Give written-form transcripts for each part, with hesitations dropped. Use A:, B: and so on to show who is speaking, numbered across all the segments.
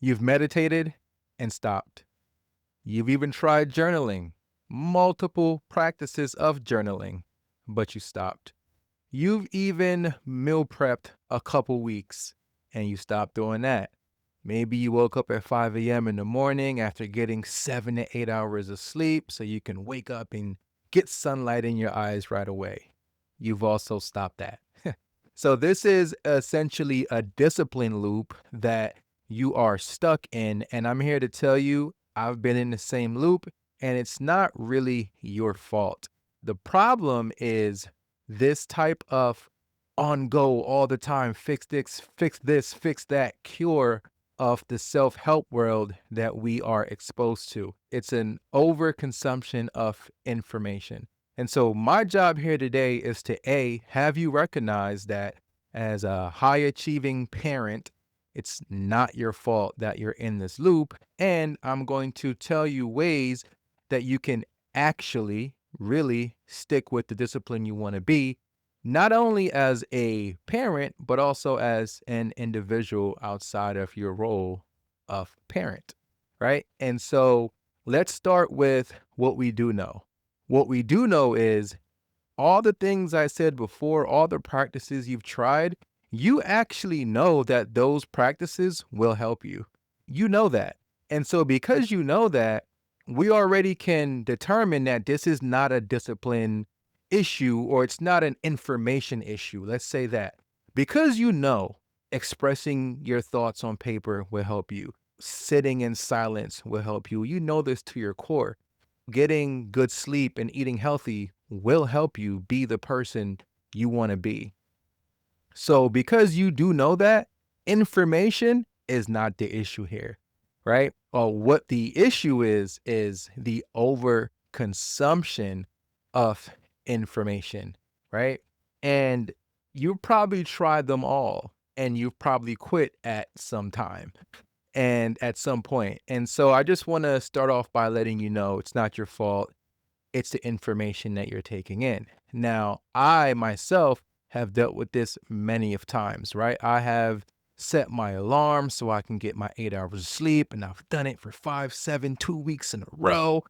A: You've meditated and stopped. You've even tried journaling, multiple practices of journaling, but you stopped. You've even meal prepped a couple weeks and you stopped doing that. Maybe you woke up at 5 a.m. in the morning after getting 7 to 8 hours of sleep so you can wake up and get sunlight in your eyes right away. You've also stopped that. So, this is essentially a discipline loop that you are stuck in. And I'm here to tell you, I've been in the same loop and it's not really your fault. The problem is this type of on go all the time, fix that cure of the self help world that we are exposed to. It's an overconsumption of information. And so, my job here today is to A, have you recognize that as a high achieving parent, it's not your fault that you're in this loop. And I'm going to tell you ways that you can actually really stick with the discipline you want to be, not only as a parent, but also as an individual outside of your role of parent, right? And so let's start with what we do know. What we do know is all the things I said before, all the practices you've tried, you actually know that those practices will help you. You know that. And so, because you know that, we already can determine that this is not a discipline issue or it's not an information issue. Let's say that. Because you know expressing your thoughts on paper will help you, sitting in silence will help you. You know this to your core. Getting good sleep and eating healthy will help you be the person you want to be. So, because you do know that, information is not the issue here, right? What the issue is the overconsumption of information, right? And you probably tried them all and you've probably quit at some time and at some point. And so I just want to start off by letting you know it's not your fault. It's the information that you're taking in. Now, I myself have dealt with this many of times, right? I have set my alarm so I can get my 8 hours of sleep, and I've done it for 5, 7, 2 weeks in a row,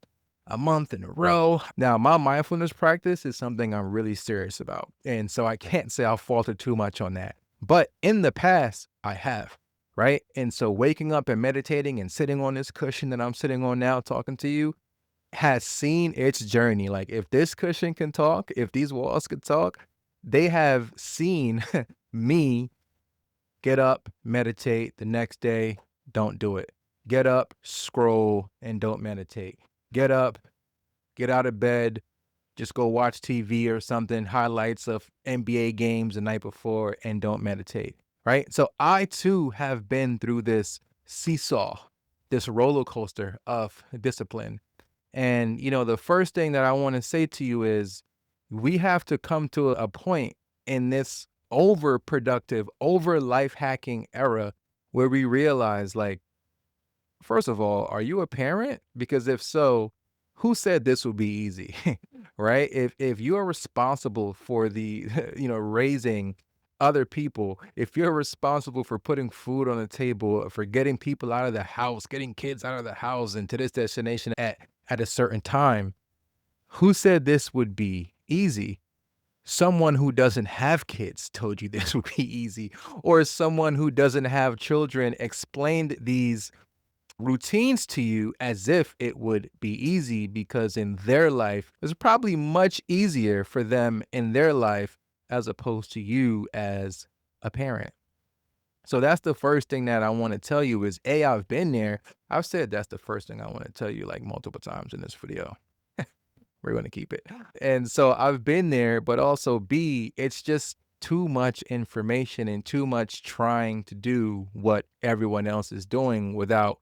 A: a month in a row. Now, my mindfulness practice is something I'm really serious about. And so I can't say I'll falter too much on that. But in the past, I have, right? And so waking up and meditating and sitting on this cushion that I'm sitting on now talking to you has seen its journey. Like, if this cushion can talk, if these walls could talk, they have seen me get up, meditate the next day, don't do it. Get up, scroll, and don't meditate. Get up, get out of bed, just go watch TV or something, highlights of NBA games the night before, and don't meditate, right? So I too have been through this seesaw, this roller coaster of discipline. And, the first thing that I want to say to you is we have to come to a point in this overproductive, over life hacking era where we realize, like, first of all, are you a parent? Because if so, who said this would be easy? Right? If you are responsible for the, raising other people, if you're responsible for putting food on the table, for getting people out of the house, getting kids out of the house and to this destination at a certain time, who said this would be easy? Someone who doesn't have kids told you this would be easy, or someone who doesn't have children explained these routines to you as if it would be easy because in their life, it's probably much easier for them in their life as opposed to you as a parent. So that's the first thing that I want to tell you is A, I've been there. I've said that's the first thing I want to tell you like multiple times in this video. We're going to keep it. And so I've been there, but also B, it's just too much information and too much trying to do what everyone else is doing without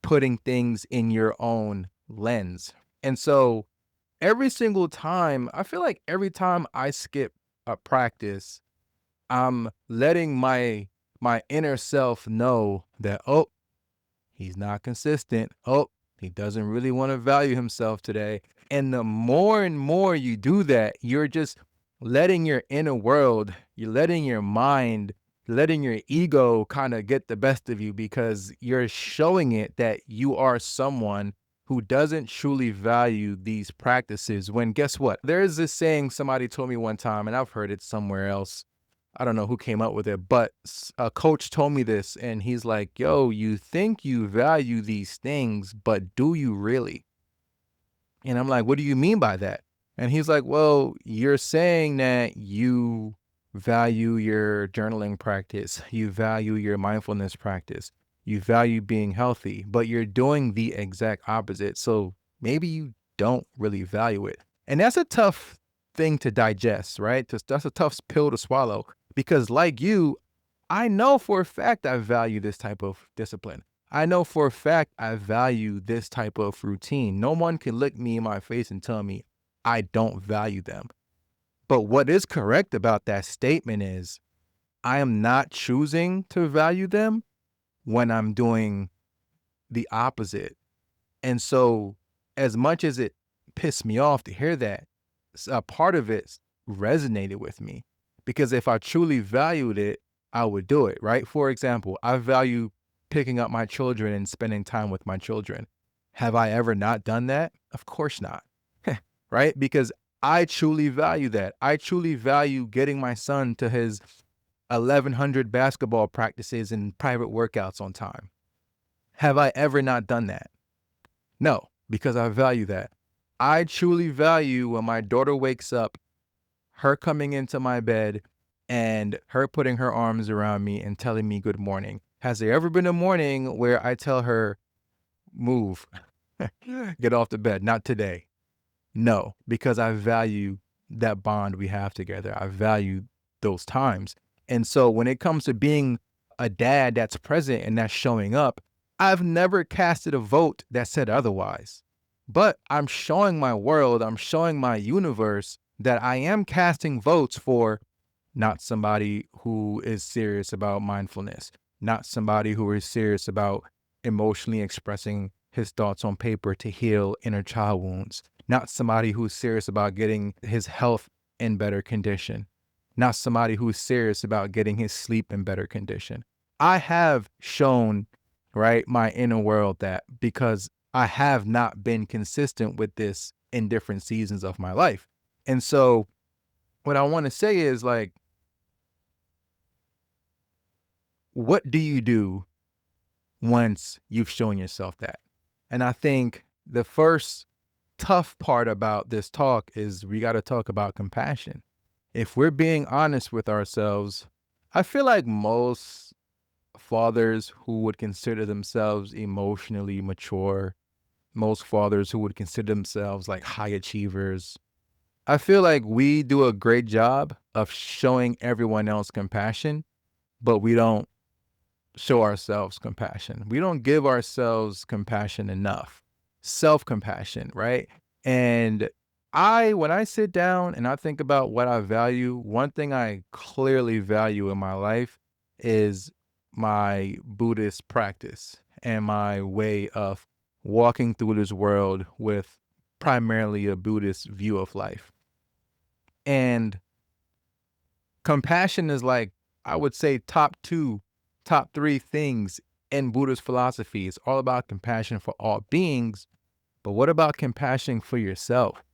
A: putting things in your own lens. And so every single time, I feel like every time I skip a practice, I'm letting my inner self know that, oh, he's not consistent. Oh, he doesn't really want to value himself today. And the more and more you do that, you're just letting your inner world, you're letting your mind letting your ego kind of get the best of you because you're showing it that you are someone who doesn't truly value these practices. When guess what? There is this saying somebody told me one time, and I've heard it somewhere else. I don't know who came up with it, but a coach told me this, and he's like, yo, you think you value these things, but do you really? And I'm like, what do you mean by that? And he's like, well, you're saying that you value your journaling practice, you value your mindfulness practice, you value being healthy, but you're doing the exact opposite. So maybe you don't really value it. And that's a tough thing to digest, right? That's a tough pill to swallow because, like you, I know for a fact I value this type of discipline. I know for a fact I value this type of routine. No one can look me in my face and tell me I don't value them. But what is correct about that statement is I am not choosing to value them when I'm doing the opposite. And so, as much as it pissed me off to hear that, a part of it resonated with me because if I truly valued it, I would do it, right? For example, I value picking up my children and spending time with my children. Have I ever not done that? Of course not, right? Because I truly value that. I truly value getting my son to his 1100 basketball practices and private workouts on time. Have I ever not done that? No, because I value that. I truly value when my daughter wakes up, her coming into my bed and her putting her arms around me and telling me good morning. Has there ever been a morning where I tell her, move, get off the bed? Not today. No, because I value that bond we have together. I value those times. And so when it comes to being a dad that's present and that's showing up, I've never casted a vote that said otherwise. But I'm showing my world, I'm showing my universe that I am casting votes for not somebody who is serious about mindfulness, not somebody who is serious about emotionally expressing his thoughts on paper to heal inner child wounds, not somebody who's serious about getting his health in better condition, not somebody who's serious about getting his sleep in better condition. I have shown, right, my inner world that because I have not been consistent with this in different seasons of my life. And so what I want to say is like, what do you do once you've shown yourself that? And I think the first tough part about this talk is we got to talk about compassion. If we're being honest with ourselves, I feel like most fathers who would consider themselves emotionally mature, most fathers who would consider themselves like high achievers, I feel like we do a great job of showing everyone else compassion, but we don't show ourselves compassion. We don't give ourselves compassion enough. Self-compassion, right? And when I sit down and I think about what I value, one thing I clearly value in my life is my Buddhist practice and my way of walking through this world with primarily a Buddhist view of life. And compassion is like, I would say top two, top three things in Buddhist philosophy. It's all about compassion for all beings. But what about compassion for yourself,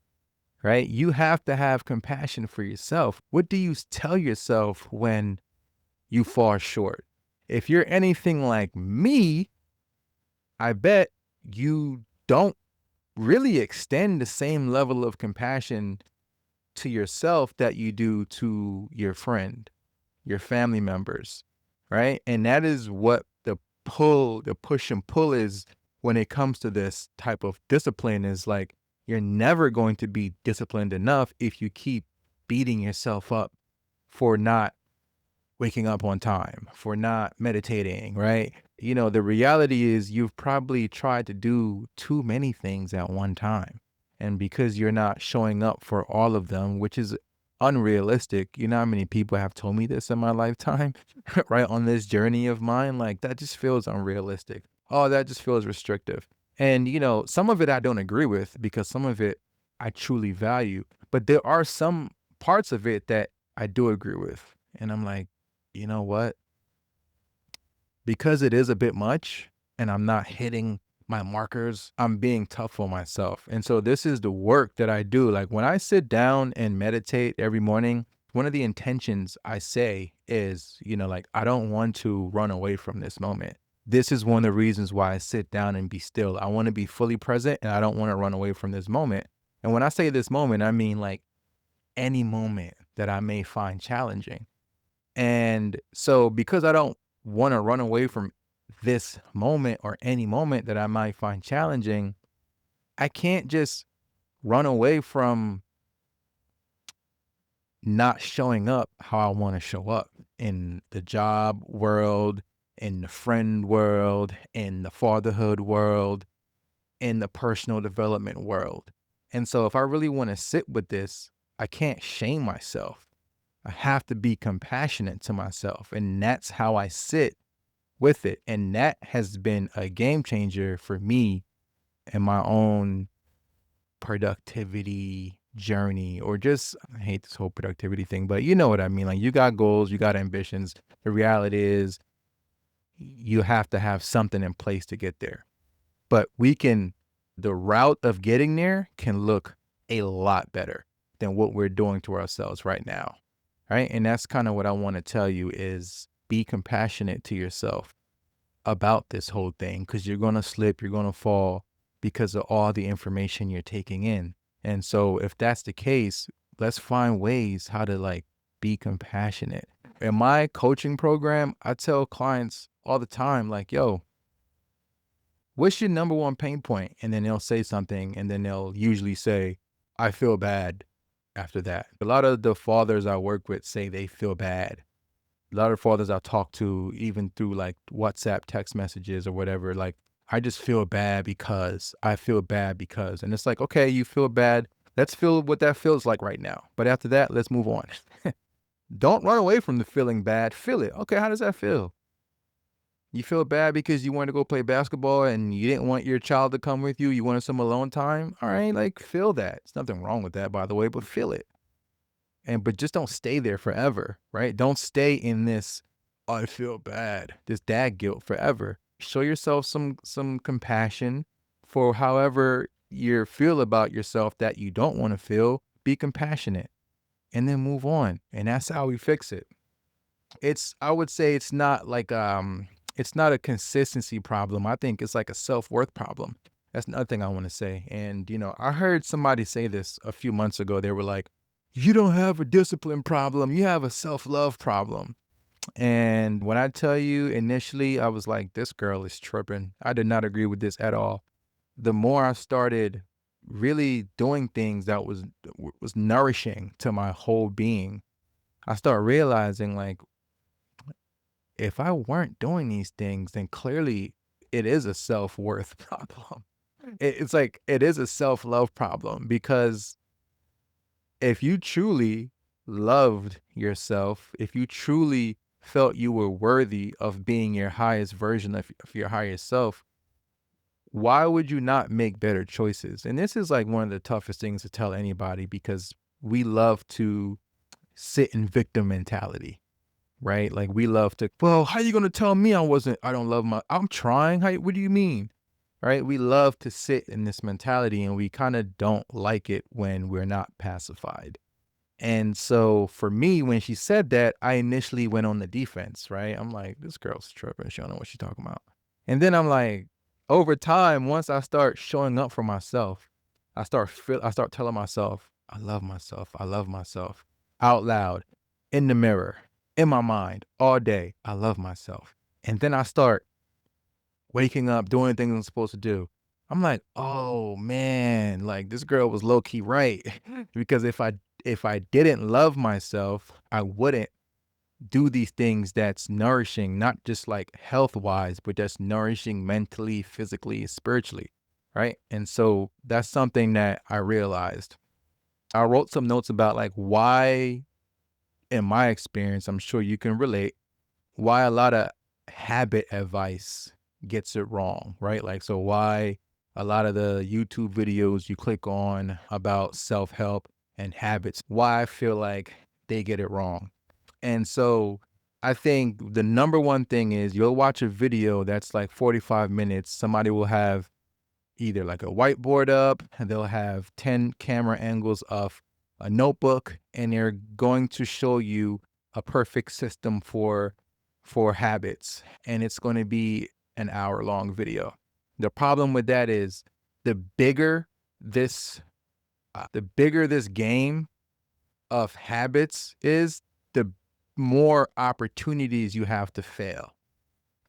A: right? You have to have compassion for yourself. What do you tell yourself when you fall short? If you're anything like me, I bet you don't really extend the same level of compassion to yourself that you do to your friend, your family members, right? And that is what the push and pull is when it comes to this type of discipline is like, you're never going to be disciplined enough if you keep beating yourself up for not waking up on time, for not meditating, right? You know, the reality is you've probably tried to do too many things at one time. And because you're not showing up for all of them, which is unrealistic, you know how many people have told me this in my lifetime, right? On this journey of mine, like that just feels unrealistic. Oh, that just feels restrictive. And, you know, some of it I don't agree with because some of it I truly value, but there are some parts of it that I do agree with. And I'm like, you know what? Because it is a bit much and I'm not hitting my markers, I'm being tough on myself. And so this is the work that I do. Like when I sit down and meditate every morning, one of the intentions I say is, like, I don't want to run away from this moment. This is one of the reasons why I sit down and be still. I want to be fully present and I don't want to run away from this moment. And when I say this moment, I mean like any moment that I may find challenging. And so because I don't want to run away from this moment or any moment that I might find challenging, I can't just run away from not showing up how I want to show up in the job world, in the friend world, in the fatherhood world, in the personal development world. And so if I really want to sit with this, I can't shame myself. I have to be compassionate to myself. And that's how I sit with it. And that has been a game changer for me in my own productivity journey, or just, I hate this whole productivity thing, but you know what I mean? Like, you got goals, you got ambitions. The reality is you have to have something in place to get there. But the route of getting there can look a lot better than what we're doing to ourselves right now. Right. And that's kind of what I want to tell you is be compassionate to yourself about this whole thing, because you're going to slip, you're going to fall because of all the information you're taking in. And so if that's the case, let's find ways how to like be compassionate. In my coaching program, I tell clients all the time, like, yo, what's your number one pain point? And then they'll say something and then they'll usually say, I feel bad after that. A lot of the fathers I work with say they feel bad. A lot of fathers I talk to, even through like WhatsApp text messages or whatever, like, I just feel bad because I feel bad because, and it's like, okay, you feel bad. Let's feel what that feels like right now. But after that, let's move on. Don't run away from the feeling bad. Feel it. Okay, how does that feel? You feel bad because you wanted to go play basketball and you didn't want your child to come with you. You wanted some alone time. All right, like, feel that. There's nothing wrong with that, by the way, but feel it. But just don't stay there forever, right? Don't stay in this, I feel bad, this dad guilt forever. Show yourself some compassion for however you feel about yourself that you don't want to feel. Be compassionate and then move on. And that's how we fix it. I would say it's not a consistency problem. I think it's like a self-worth problem. That's another thing I want to say. And I heard somebody say this a few months ago. They were like, you don't have a discipline problem, you have a self-love problem. And when I tell you, initially I was like, this girl is tripping. I did not agree with this at all. The more I started really doing things that was nourishing to my whole being, I started realizing, like, if I weren't doing these things, then clearly it is a self-worth problem. It's like, it is a self-love problem, because if you truly loved yourself, if you truly felt you were worthy of being your highest version of your highest self, why would you not make better choices? And this is like one of the toughest things to tell anybody, because we love to sit in victim mentality, right? Like, we love to, well, how you going to tell me I don't love I'm trying. What do you mean? Right? We love to sit in this mentality, and we kind of don't like it when we're not pacified. And so for me, when she said that, I initially went on the defense, right? I'm like, this girl's tripping. She don't know what she's talking about. And then I'm like, over time, once I start showing up for myself, I start telling myself, I love myself. I love myself out loud, in the mirror, in my mind, all day. I love myself. And then I start waking up, doing things I'm supposed to do. I'm like, oh man, like, this girl was low key right. Because if I didn't love myself, I wouldn't do these things that's nourishing, not just like health wise, but that's nourishing mentally, physically, spiritually. Right. And so that's something that I realized. I wrote some notes about like why, in my experience, I'm sure you can relate, why a lot of habit advice gets it wrong, right? Like, so why a lot of the YouTube videos you click on about self-help and habits, why I feel like they get it wrong. And so I think the number one thing is you'll watch a video that's like 45 minutes. Somebody will have either like a whiteboard up and they'll have 10 camera angles of a notebook, and they're going to show you a perfect system for habits, and it's going to be an hour long video. The problem with that is the bigger this the bigger this game of habits is, the more opportunities you have to fail.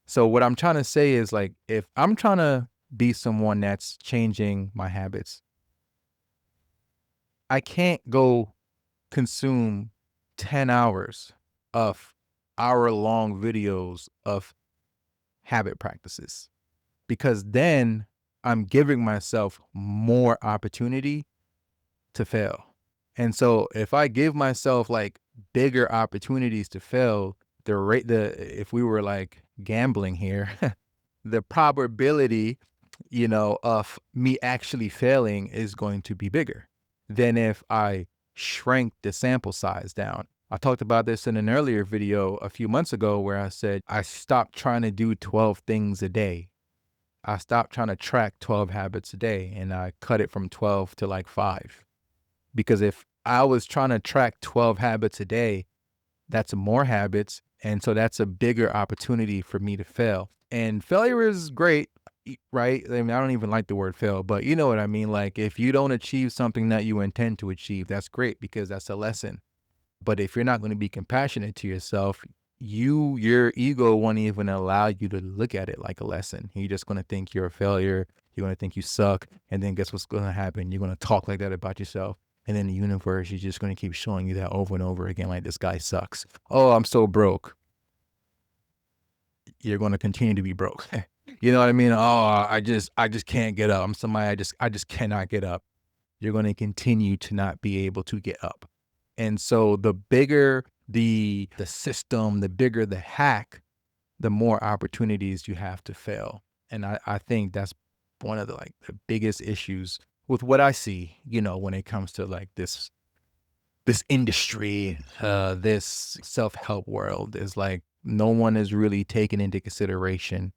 A: So what I'm trying to say is, like, if I'm trying to be someone that's changing my habits, I can't go consume 10 hours of hour-long videos of habit practices, because then I'm giving myself more opportunity to fail. And so if I give myself like bigger opportunities to fail, if we were like gambling here, the probability, of me actually failing is going to be bigger than if I shrank the sample size down. I talked about this in an earlier video a few months ago where I said I stopped trying to do 12 things a day. I stopped trying to track 12 habits a day, and I cut it from 12 to like 5. Because if I was trying to track 12 habits a day, that's more habits. And so that's a bigger opportunity for me to fail. And failure is great, right? I mean, I don't even like the word fail, but you know what I mean? Like, if you don't achieve something that you intend to achieve, that's great because that's a lesson. But if you're not going to be compassionate to yourself, your ego won't even allow you to look at it like a lesson. You're just going to think you're a failure. You're going to think you suck. And then guess what's going to happen? You're going to talk like that about yourself. And then the universe is just going to keep showing you that over and over again, like, this guy sucks. Oh, I'm so broke. You're going to continue to be broke. You know what I mean? Oh, I just can't get up. I'm somebody I just cannot get up. You're going to continue to not be able to get up. And so the bigger the system, the bigger the hack, the more opportunities you have to fail. And I think that's one of the biggest issues with what I see, when it comes to like this industry, this self-help world, is like no one is really taking into consideration.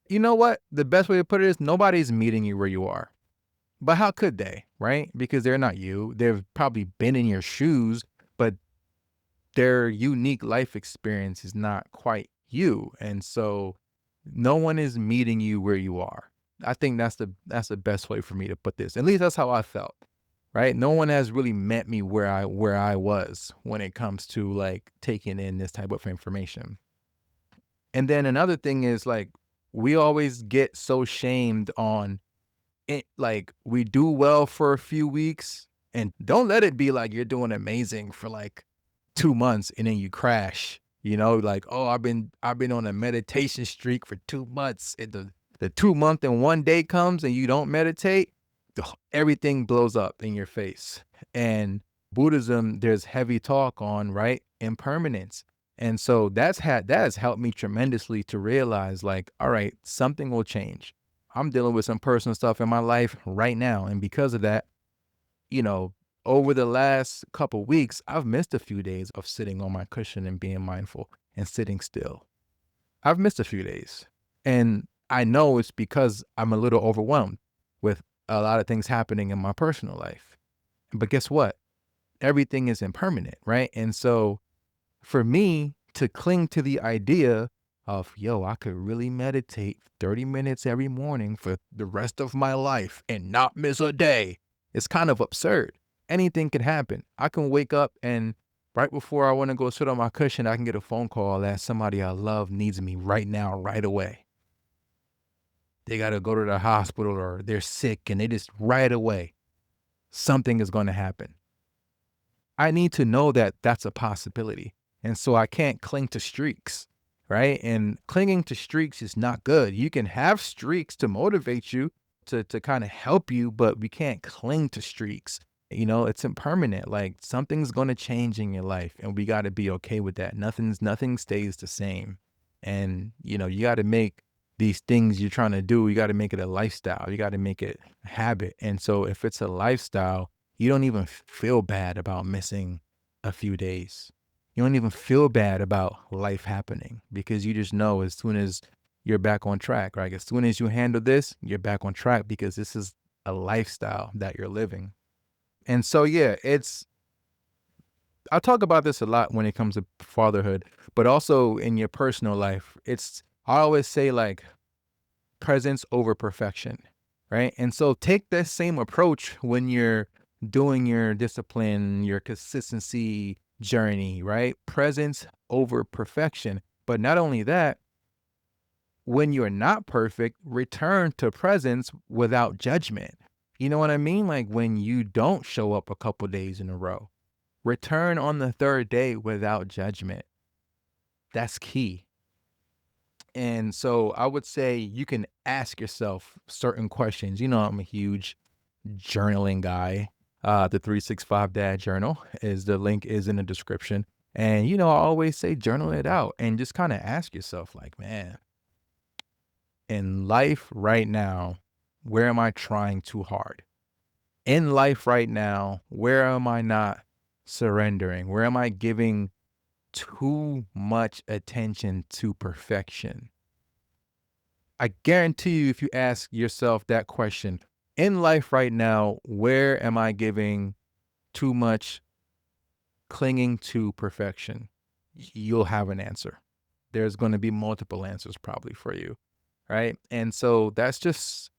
A: You know what? The best way to put it is nobody's meeting you where you are. But how could they, right? Because they're not you. They've probably been in your shoes, but their unique life experience is not quite you. And so no one is meeting you where you are. I think that's the best way for me to put this. At least that's how I felt. Right? No one has really met me where I was when it comes to like taking in this type of information. And then another thing is, like, we always get so shamed on it, like, we do well for a few weeks, and don't let it be like you're doing amazing for like 2 months and then you crash. Like, oh, I've been on a meditation streak for 2 months, and the 2 month and 1 day comes and you don't meditate, everything blows up in your face. And Buddhism, there's heavy talk on, right, impermanence. And so that has helped me tremendously to realize, like, all right, something will change. I'm dealing with some personal stuff in my life right now. And because of that, you know, over the last couple weeks, I've missed a few days of sitting on my cushion and being mindful and sitting still. I've missed a few days. And I know it's because I'm a little overwhelmed with a lot of things happening in my personal life. But guess what? Everything is impermanent, right? And so for me to cling to the idea of, yo, I could really meditate 30 minutes every morning for the rest of my life and not miss a day, it's kind of absurd. Anything could happen. I can wake up and right before I want to go sit on my cushion, I can get a phone call that somebody I love needs me right now, right away. They got to go to the hospital or they're sick, and they just right away, something is going to happen. I need to know that that's a possibility. And so I can't cling to streaks, right? And clinging to streaks is not good. You can have streaks to motivate you, to kind of help you, but we can't cling to streaks. It's impermanent. Like, something's going to change in your life, and we got to be okay with that. Nothing stays the same. And, you got to make these things you're trying to do, you got to make it a lifestyle. You got to make it a habit. And so if it's a lifestyle, you don't even feel bad about missing a few days. You don't even feel bad about life happening because you just know as soon as you're back on track, right? As soon as you handle this, you're back on track because this is a lifestyle that you're living. And so, yeah, I talk about this a lot when it comes to fatherhood, but also in your personal life. I always say like presence over perfection, right? And so take that same approach when you're doing your discipline, your consistency journey, right? Presence over perfection. But not only that, when you're not perfect, return to presence without judgment. You know what I mean? Like when you don't show up a couple days in a row, return on the third day without judgment. That's key. And so I would say you can ask yourself certain questions. You know, I'm a huge journaling guy. The 365 Dad Journal is the link is in the description. And, I always say journal it out and just kind of ask yourself, like, man, in life right now, where am I trying too hard? In life right now, where am I not surrendering? Where am I giving too much attention to perfection? I guarantee you, if you ask yourself that question in life right now, where am I giving too much clinging to perfection? You'll have an answer. There's going to be multiple answers probably for you. Right. And so that's just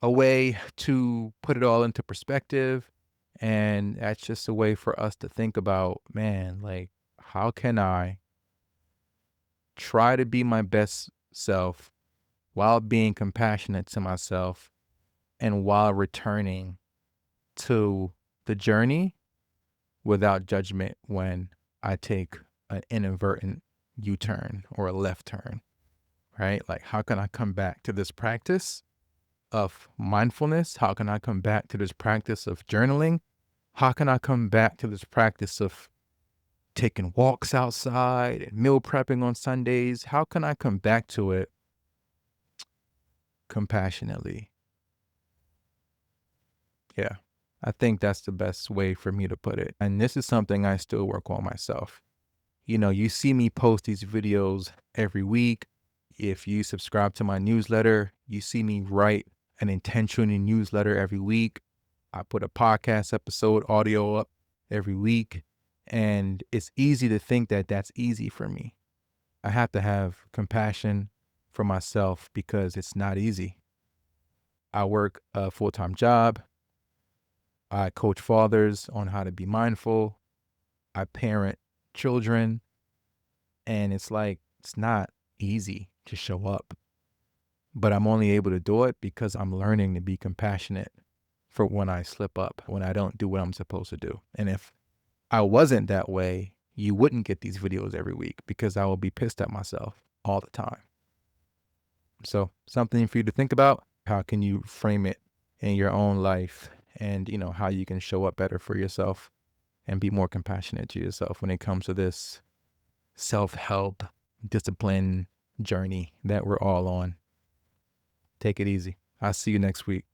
A: a way to put it all into perspective. And that's just a way for us to think about, man, like, how can I try to be my best self while being compassionate to myself and while returning to the journey without judgment when I take an inadvertent U-turn or a left turn, right? Like, how can I come back to this practice of mindfulness? How can I come back to this practice of journaling? How can I come back to this practice of taking walks outside and meal prepping on Sundays? How can I come back to it compassionately? Yeah, I think that's the best way for me to put it. And this is something I still work on myself. You see me post these videos every week. If you subscribe to my newsletter, you see me write an intentional newsletter every week. I put a podcast episode audio up every week. And it's easy to think that that's easy for me. I have to have compassion for myself because it's not easy. I work a full-time job. I coach fathers on how to be mindful. I parent children. And it's like, it's not easy to show up. But I'm only able to do it because I'm learning to be compassionate for when I slip up, when I don't do what I'm supposed to do. And if I wasn't that way, you wouldn't get these videos every week because I will be pissed at myself all the time. So something for you to think about. How can you frame it in your own life and, how you can show up better for yourself and be more compassionate to yourself when it comes to this self-help discipline journey that we're all on. Take it easy. I'll see you next week.